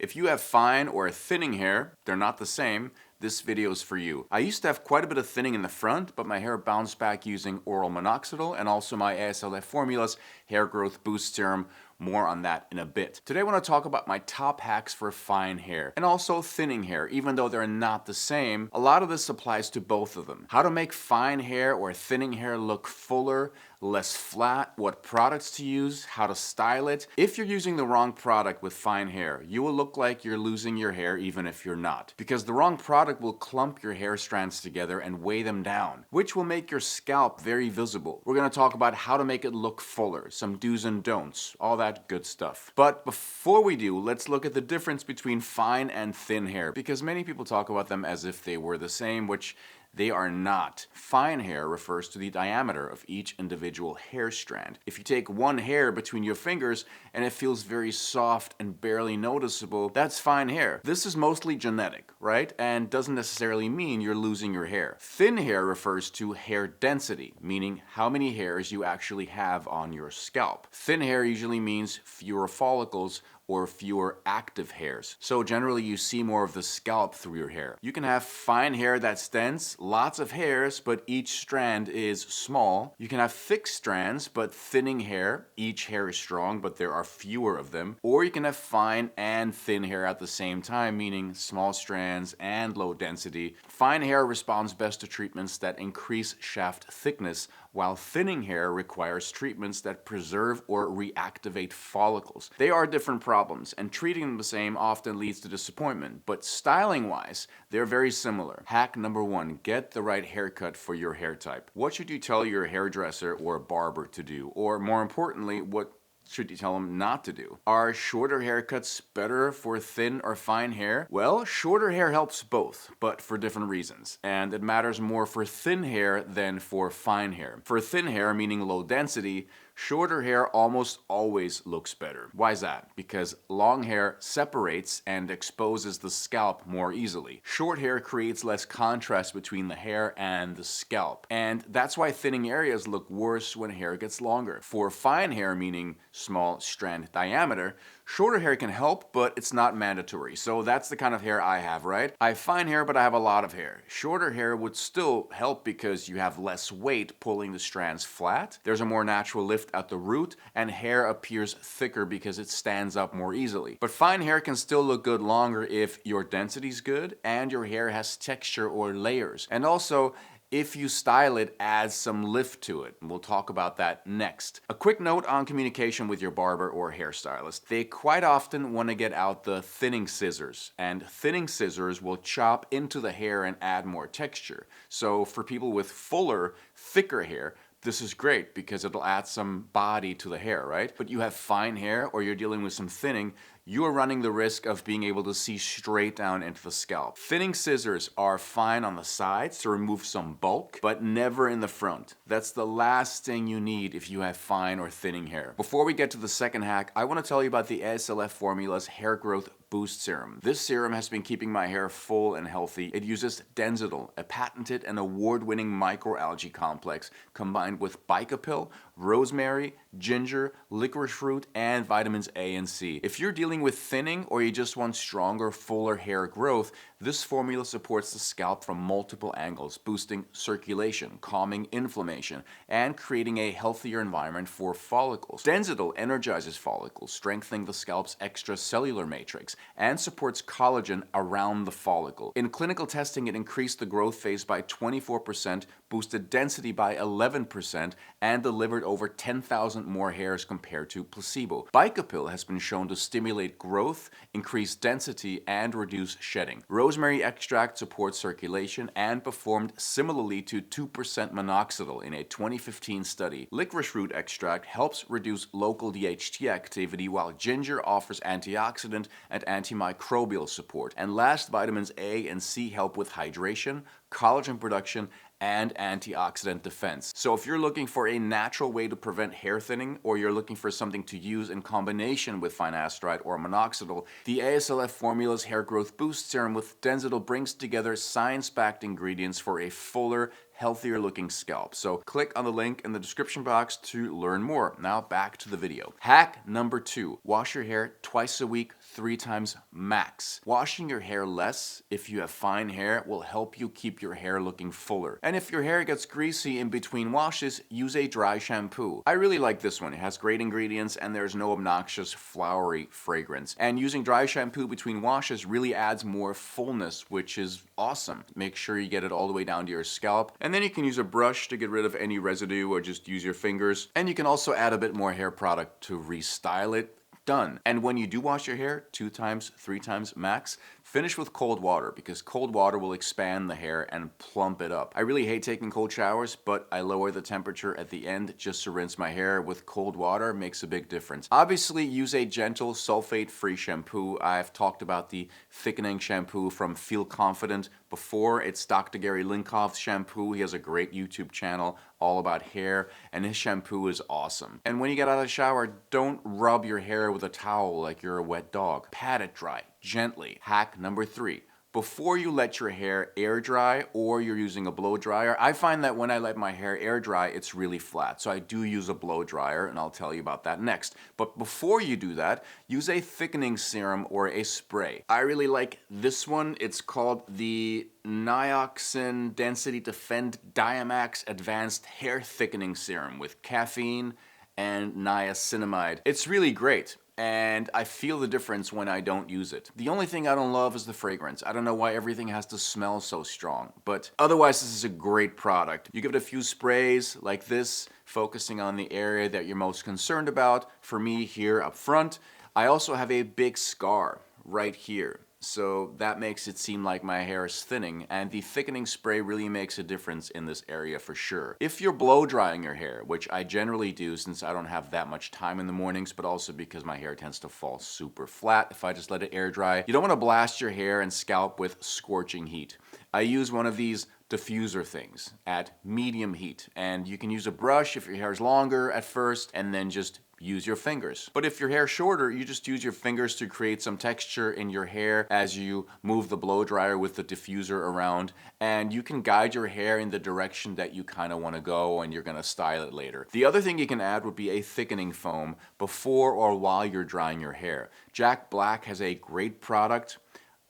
If you have fine or thinning hair, they're not the same, this video is for you. I used to have quite a bit of thinning in the front, but my hair bounced back using oral minoxidil and also my ASLF formulas, hair growth boost serum. More on that in a bit. Today I want to talk about my top hacks for fine hair and also thinning hair. Even though they're not the same, a lot of this applies to both of them. How to make fine hair or thinning hair look fuller, less flat, what products to use, how to style it. If you're using the wrong product with fine hair, you will look like you're losing your hair even if you're not. Because the wrong product will clump your hair strands together and weigh them down, which will make your scalp very visible. We're going to talk about how to make it look fuller, some do's and don'ts, all that good stuff. But before we do, let's look at the difference between fine and thin hair, because many people talk about them as if they were the same, which they are not. Fine hair refers to the diameter of each individual hair strand. If you take one hair between your fingers and it feels very soft and barely noticeable, that's fine hair. This is mostly genetic, right? And doesn't necessarily mean you're losing your hair. Thin hair refers to hair density, meaning how many hairs you actually have on your scalp. Thin hair usually means fewer follicles or fewer active hairs. So generally you see more of the scalp through your hair. You can have fine hair that's dense, lots of hairs, but each strand is small. You can have thick strands, but thinning hair. Each hair is strong, but there are fewer of them. Or you can have fine and thin hair at the same time, meaning small strands and low density. Fine hair responds best to treatments that increase shaft thickness, while thinning hair requires treatments that preserve or reactivate follicles. They are different problems, and treating them the same often leads to disappointment, but styling-wise, they're very similar. Hack number 1, get the right haircut for your hair type. What should you tell your hairdresser or barber to do? Or more importantly, what should you tell them not to do? Are shorter haircuts better for thin or fine hair? Well, shorter hair helps both, but for different reasons. And it matters more for thin hair than for fine hair. For thin hair, meaning low density, shorter hair almost always looks better. Why is that? Because long hair separates and exposes the scalp more easily. Short hair creates less contrast between the hair and the scalp. And that's why thinning areas look worse when hair gets longer. For fine hair, meaning small strand diameter, shorter hair can help, but it's not mandatory. So that's the kind of hair I have, right? I have fine hair, but I have a lot of hair. Shorter hair would still help because you have less weight pulling the strands flat. There's a more natural lift at the root, and hair appears thicker because it stands up more easily. But fine hair can still look good longer if your density's good and your hair has texture or layers. And also, if you style it, add some lift to it. And we'll talk about that next. A quick note on communication with your barber or hairstylist. They quite often want to get out the thinning scissors, and thinning scissors will chop into the hair and add more texture. So for people with fuller, thicker hair, this is great because it'll add some body to the hair, right? But you have fine hair or you're dealing with some thinning, you are running the risk of being able to see straight down into the scalp. Thinning scissors are fine on the sides to remove some bulk, but never in the front. That's the last thing you need if you have fine or thinning hair. Before we get to the second hack, I want to tell you about the ASLF Formula's Hair Growth Boost Serum. This serum has been keeping my hair full and healthy. It uses Densidyl, a patented and award-winning microalgae complex combined with bicapil, rosemary, ginger, licorice root, and vitamins A and C. If you're dealing with thinning or you just want stronger, fuller hair growth, this formula supports the scalp from multiple angles, boosting circulation, calming inflammation, and creating a healthier environment for follicles. Densidyl energizes follicles, strengthening the scalp's extracellular matrix, and supports collagen around the follicle. In clinical testing, it increased the growth phase by 24%, boosted density by 11%, and delivered over 10,000 more hairs compared to placebo. Bicapil has been shown to stimulate growth, increase density, and reduce shedding. Rosemary extract supports circulation and performed similarly to 2% minoxidil in a 2015 study. Licorice root extract helps reduce local DHT activity, while ginger offers antioxidant and antimicrobial support. And last, vitamins A and C help with hydration, collagen production, and antioxidant defense. So if you're looking for a natural way to prevent hair thinning, or you're looking for something to use in combination with finasteride or minoxidil, the ASLF Formula's Hair Growth Boost Serum with Densidyl brings together science-backed ingredients for a fuller, healthier looking scalp. So click on the link in the description box to learn more. Now back to the video. Hack number 2, wash your hair twice a week 3 times max. Washing your hair less, if you have fine hair, will help you keep your hair looking fuller. And if your hair gets greasy in between washes, use a dry shampoo. I really like this one. It has great ingredients and there's no obnoxious flowery fragrance. And using dry shampoo between washes really adds more fullness, which is awesome. Make sure you get it all the way down to your scalp. And then you can use a brush to get rid of any residue or just use your fingers. And you can also add a bit more hair product to restyle it. Done. And when you do wash your hair 2 times, 3 times max, finish with cold water because cold water will expand the hair and plump it up. I really hate taking cold showers, but I lower the temperature at the end just to rinse my hair with cold water. Makes a big difference. Obviously, use a gentle sulfate-free shampoo. I've talked about the thickening shampoo from Feel Confident before. It's Dr. Gary Linkoff's shampoo. He has a great YouTube channel all about hair, and his shampoo is awesome. And when you get out of the shower, don't rub your hair with a towel like you're a wet dog. Pat it dry, gently. Hack number 3. Before you let your hair air dry or you're using a blow dryer, I find that when I let my hair air dry, it's really flat. So I do use a blow dryer, and I'll tell you about that next. But before you do that, use a thickening serum or a spray. I really like this one. It's called the Nioxin Density Defend Diamax Advanced Hair Thickening Serum with caffeine and niacinamide. It's really great. And I feel the difference when I don't use it. The only thing I don't love is the fragrance. I don't know why everything has to smell so strong, but otherwise this is a great product. You give it a few sprays like this, focusing on the area that you're most concerned about. For me here up front, I also have a big scar right here. So that makes it seem like my hair is thinning, and the thickening spray really makes a difference in this area for sure. If you're blow drying your hair, which I generally do since I don't have that much time in the mornings, but also because my hair tends to fall super flat if I just let it air dry, you don't want to blast your hair and scalp with scorching heat. I use one of these diffuser things at medium heat, and you can use a brush if your hair is longer at first, and then just use your fingers. But if your hair's shorter, you just use your fingers to create some texture in your hair as you move the blow dryer with the diffuser around, and you can guide your hair in the direction that you kind of want to go, and you're going to style it later. The other thing you can add would be a thickening foam before or while you're drying your hair. Jack Black has a great product.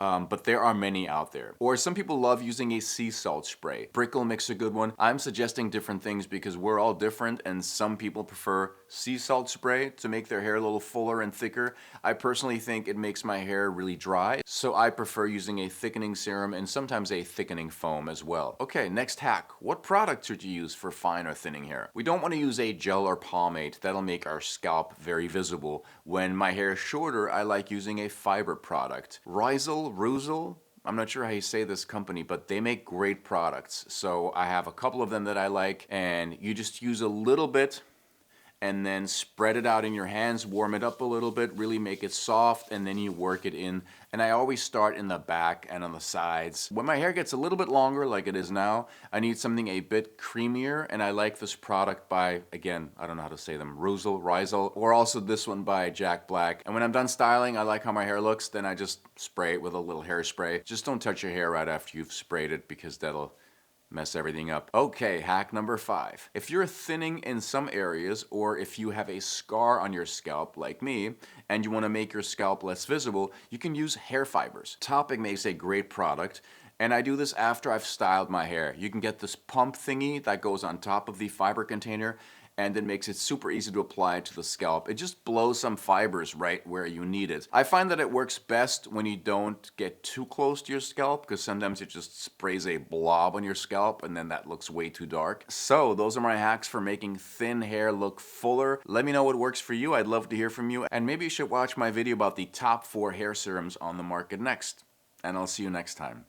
But there are many out there. Or some people love using a sea salt spray. Brickle makes a good one. I'm suggesting different things because we're all different, and some people prefer sea salt spray to make their hair a little fuller and thicker. I personally think it makes my hair really dry, so I prefer using a thickening serum and sometimes a thickening foam as well. Okay, next hack. What product should you use for fine or thinning hair? We don't want to use a gel or pomade. That'll make our scalp very visible. When my hair is shorter, I like using a fiber product. Ruzel, I'm not sure how you say this company, but they make great products. So I have a couple of them that I like, and you just use a little bit and then spread it out in your hands, warm it up a little bit, really make it soft, and then you work it in. And I always start in the back and on the sides. When my hair gets a little bit longer, like it is now, I need something a bit creamier, and I like this product by, again, I don't know how to say them, Rizel, or also this one by Jack Black. And when I'm done styling, I like how my hair looks, then I just spray it with a little hairspray. Just don't touch your hair right after you've sprayed it because that'll mess everything up. Okay, hack number 5. If you're thinning in some areas, or if you have a scar on your scalp like me, and you want to make your scalp less visible, you can use hair fibers. Topic makes a great product, and I do this after I've styled my hair. You can get this pump thingy that goes on top of the fiber container, and it makes it super easy to apply to the scalp. It just blows some fibers right where you need it. I find that it works best when you don't get too close to your scalp, because sometimes it just sprays a blob on your scalp and then that looks way too dark. So those are my hacks for making thin hair look fuller. Let me know what works for you. I'd love to hear from you, and maybe you should watch my video about the top 4 hair serums on the market next. And I'll see you next time.